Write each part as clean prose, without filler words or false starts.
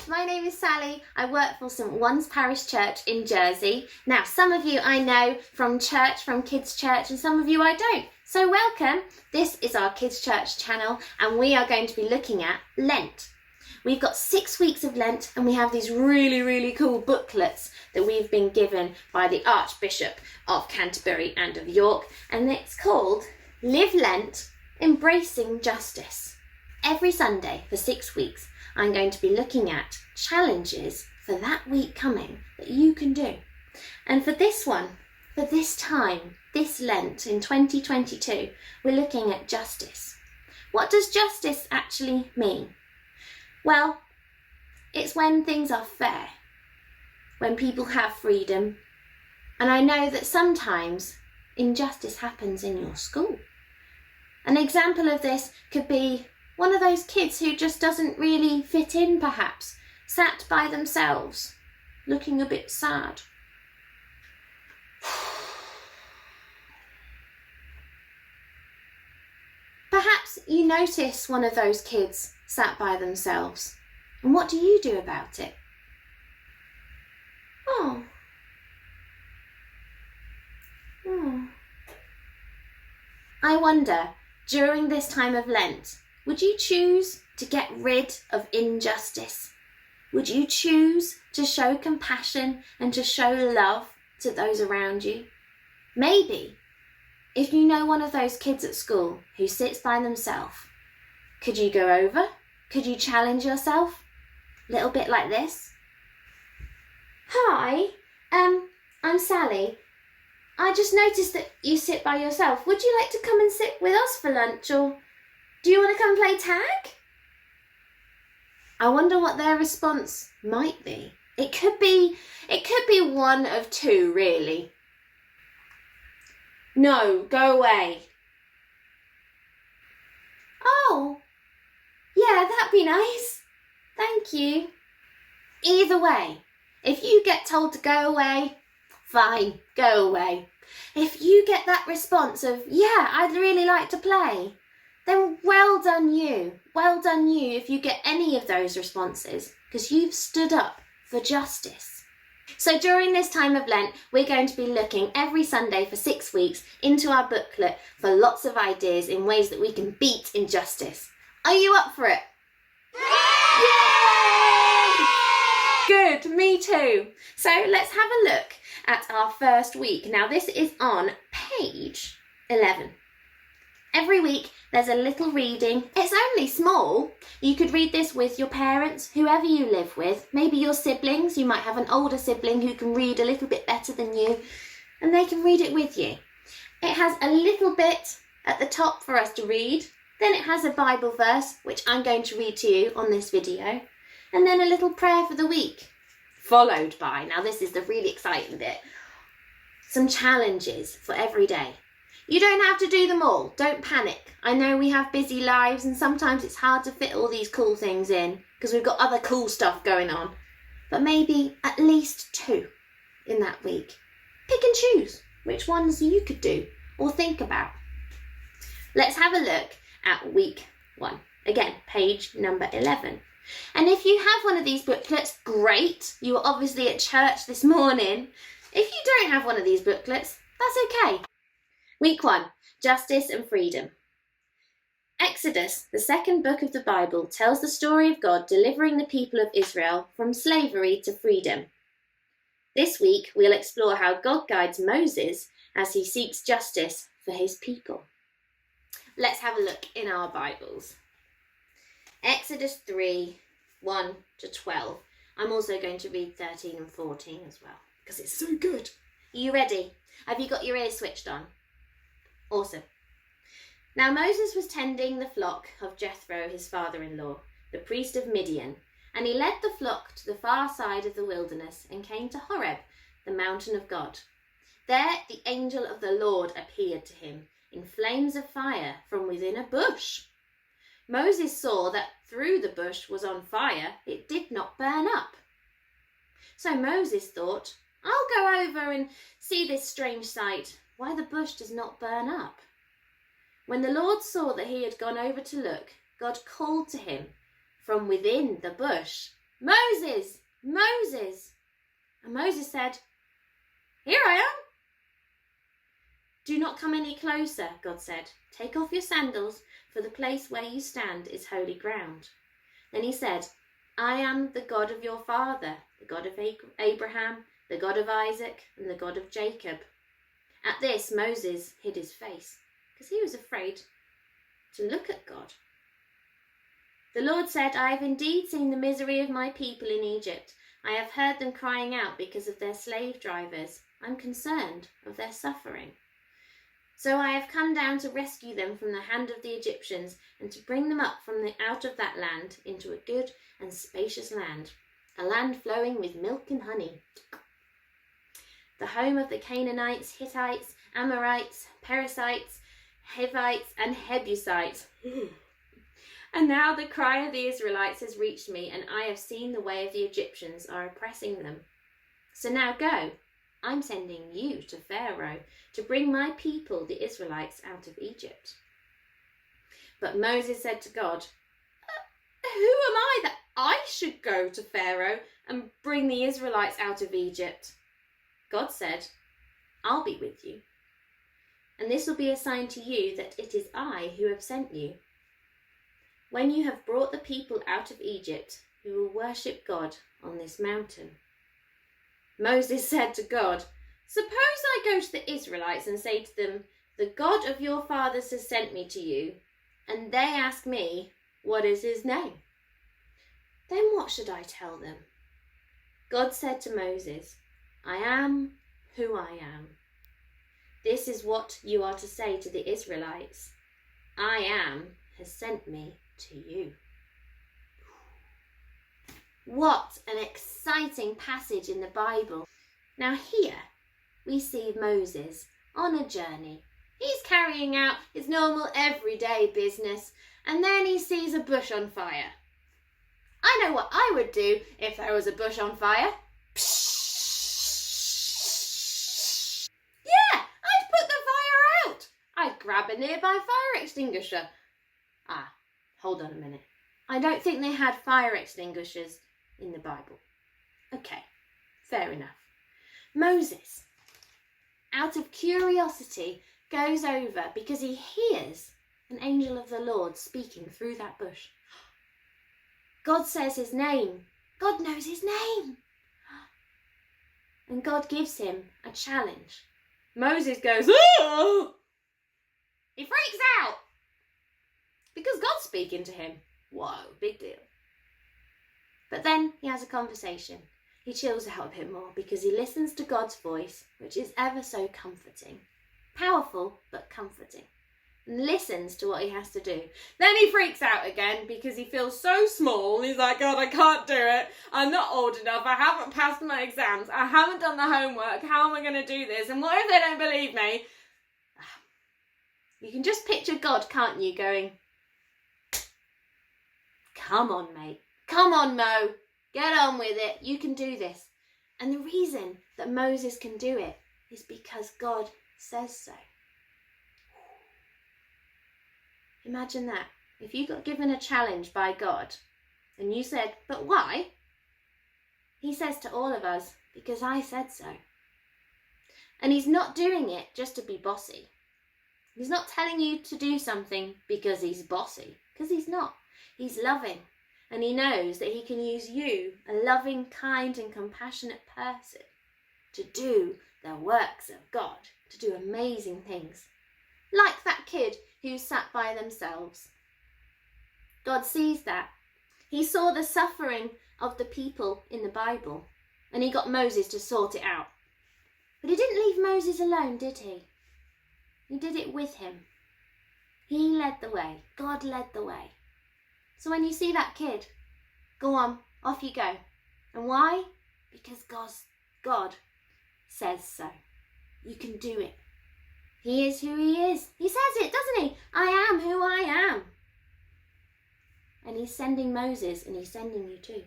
my name is Sally. I work for St One's Parish Church in Jersey. Now, some of you I know from church, from Kids Church, and some of you I don't. So welcome. This is our Kids Church channel, and we are going to be looking at Lent. We've got 6 weeks of Lent, and we have these really cool booklets that we've been given by the Archbishop of Canterbury and of York, and it's called Live Lent, Embracing Justice. Every Sunday for 6 weeks, I'm going to be looking at challenges for that week coming that you can do. And for this one, for this time, this Lent in 2022, we're looking at justice. What does justice actually mean? Well, it's when things are fair, when people have freedom. And I know that sometimes injustice happens in your school. An example of this could be one of those kids who just doesn't really fit in, perhaps, sat by themselves, looking a bit sad. Perhaps you notice one of those kids sat by themselves, and what do you do about it? Oh. I wonder, during this time of Lent, would you choose to get rid of injustice? Would you choose to show compassion and to show love to those around you? Maybe, if you know one of those kids at school who sits by themselves, could you go over? Could you challenge yourself? A little bit like this. Hi, I'm Sally. I just noticed that you sit by yourself. Would you like to come and sit with us for lunch, or do you want to come play tag? I wonder what their response might be. It could be one of two, really. No, go away. Oh, yeah, that'd be nice. Thank you. Either way, if you get told to go away, fine, go away. If you get that response of, yeah, I'd really like to play, then well done you. Well done you if you get any of those responses, because you've stood up for justice. So during this time of Lent, we're going to be looking every Sunday for 6 weeks into our booklet for lots of ideas in ways that we can beat injustice. Are you up for it? Yay! Good, me too. So let's have a look at our first week. Now this is on page 11. Every week there's a little reading. It's only small. You could read this with your parents, whoever you live with, maybe your siblings. You might have an older sibling who can read a little bit better than you, and they can read it with you. It has a little bit at the top for us to read. Then it has a Bible verse, which I'm going to read to you on this video, and then a little prayer for the week, followed by, now this is the really exciting bit, some challenges for every day. You don't have to do them all. Don't panic. I know we have busy lives and sometimes it's hard to fit all these cool things in because we've got other cool stuff going on. But maybe at least 2 in that week. Pick and choose which ones you could do or think about. Let's have a look at week 1. Again, page number 11. And if you have one of these booklets, great. You were obviously at church this morning. If you don't have one of these booklets, that's okay. Week 1, Justice and Freedom. Exodus, the second book of the Bible, tells the story of God delivering the people of Israel from slavery to freedom. This week, we'll explore how God guides Moses as he seeks justice for his people. Let's have a look in our Bibles. Exodus 3, 1 to 12. I'm also going to read 13 and 14 as well, because it's so good. Are you ready? Have you got your ears switched on? Awesome. Now Moses was tending the flock of Jethro, his father-in-law, the priest of Midian, and he led the flock to the far side of the wilderness and came to Horeb, the mountain of God. There the angel of the Lord appeared to him in flames of fire from within a bush. Moses saw that though the bush was on fire, it did not burn up. So Moses thought, I'll go over and see this strange sight, why the bush does not burn up. When the Lord saw that he had gone over to look, God called to him from within the bush, "Moses, Moses." And Moses said, "Here I am." "Do not come any closer," God said. "Take off your sandals, for the place where you stand is holy ground." Then he said, "I am the God of your father, the God of Abraham, the God of Isaac, and the God of Jacob." At this, Moses hid his face, because he was afraid to look at God. The Lord said, "I have indeed seen the misery of my people in Egypt. I have heard them crying out because of their slave drivers. I'm concerned of their suffering. So I have come down to rescue them from the hand of the Egyptians and to bring them up out of that land into a good and spacious land, a land flowing with milk and honey, the home of the Canaanites, Hittites, Amorites, Perizzites, Hivites, and Jebusites. And now the cry of the Israelites has reached me, and I have seen the way of the Egyptians are oppressing them. So now go. I'm sending you to Pharaoh to bring my people, the Israelites, out of Egypt." But Moses said to God, "Who am I that I should go to Pharaoh and bring the Israelites out of Egypt?" God said, "I'll be with you. And this will be a sign to you that it is I who have sent you. When you have brought the people out of Egypt, you will worship God on this mountain." Moses said to God, "Suppose I go to the Israelites and say to them, 'The God of your fathers has sent me to you,' and they ask me, 'What is his name?' Then what should I tell them?" God said to Moses, "I am who I am. This is what you are to say to the Israelites. I am has sent me to you." What an exciting passage in the Bible. Now here we see Moses on a journey. He's carrying out his normal everyday business, and then he sees a bush on fire. I know what I would do if there was a bush on fire. Yeah, I'd put the fire out. I'd grab a nearby fire extinguisher. Hold on a minute. I don't think they had fire extinguishers in the Bible. Okay, fair enough. Moses, out of curiosity, goes over because he hears an angel of the Lord speaking through that bush. God says his name. God knows his name. And God gives him a challenge. Moses goes, "Oh!" He freaks out because God's speaking to him. Whoa, big deal. But then he has a conversation. He chills out a bit more because he listens to God's voice, which is ever so comforting. Powerful, but comforting. And listens to what he has to do. Then he freaks out again because he feels so small. He's like, "God, I can't do it. I'm not old enough. I haven't passed my exams. I haven't done the homework. How am I going to do this? And what if they don't believe me?" You can just picture God, can't you, going, "Come on, mate. Come on, Mo. Get on with it. You can do this." And the reason that Moses can do it is because God says so. Imagine that. If you got given a challenge by God and you said, "But why?" He says to all of us, "Because I said so." And he's not doing it just to be bossy. He's not telling you to do something because he's bossy, because he's not. He's loving, and he knows that he can use you, a loving, kind and compassionate person, to do the works of God, to do amazing things. Like that kid who sat by themselves. God sees that. He saw the suffering of the people in the Bible, and he got Moses to sort it out. But he didn't leave Moses alone, did he? He did it with him. He led the way. God led the way. So when you see that kid, go on, off you go. And why? Because God says so. You can do it. He is who he is. He says it, doesn't he? I am who I am. And he's sending Moses, and he's sending you too.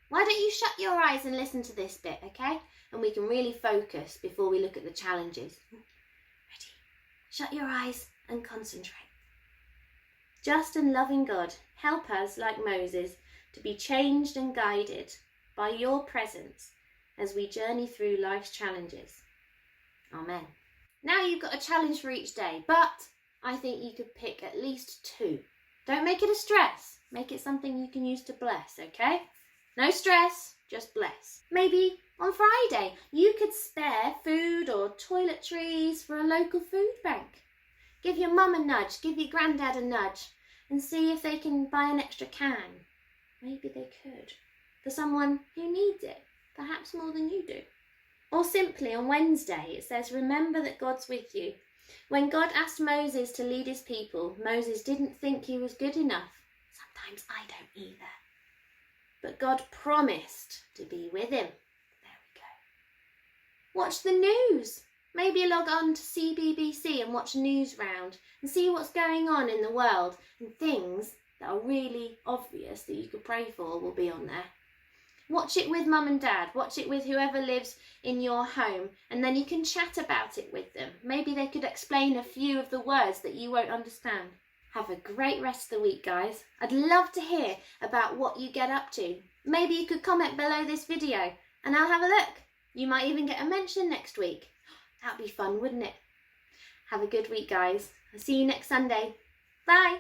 Why don't you shut your eyes and listen to this bit, okay? And we can really focus before we look at the challenges. Ready? Shut your eyes and concentrate. Just and loving God, help us, like Moses, to be changed and guided by your presence as we journey through life's challenges. Amen. Now you've got a challenge for each day, but I think you could pick at least 2. Don't make it a stress. Make it something you can use to bless, okay? No stress, just bless. Maybe on Friday you could spare food or toiletries for a local food bank. Give your mum a nudge, give your granddad a nudge, and see if they can buy an extra can. Maybe they could. For someone who needs it, perhaps more than you do. Or simply on Wednesday it says, remember that God's with you. When God asked Moses to lead his people, Moses didn't think he was good enough. Sometimes I don't either. But God promised to be with him. There we go. Watch the news. Maybe log on to CBBC and watch News Round and see what's going on in the world, and things that are really obvious that you could pray for will be on there. Watch it with mum and dad. Watch it with whoever lives in your home, and then you can chat about it with them. Maybe they could explain a few of the words that you won't understand. Have a great rest of the week, guys. I'd love to hear about what you get up to. Maybe you could comment below this video and I'll have a look. You might even get a mention next week. That'd be fun, wouldn't it? Have a good week, guys. I'll see you next Sunday. Bye.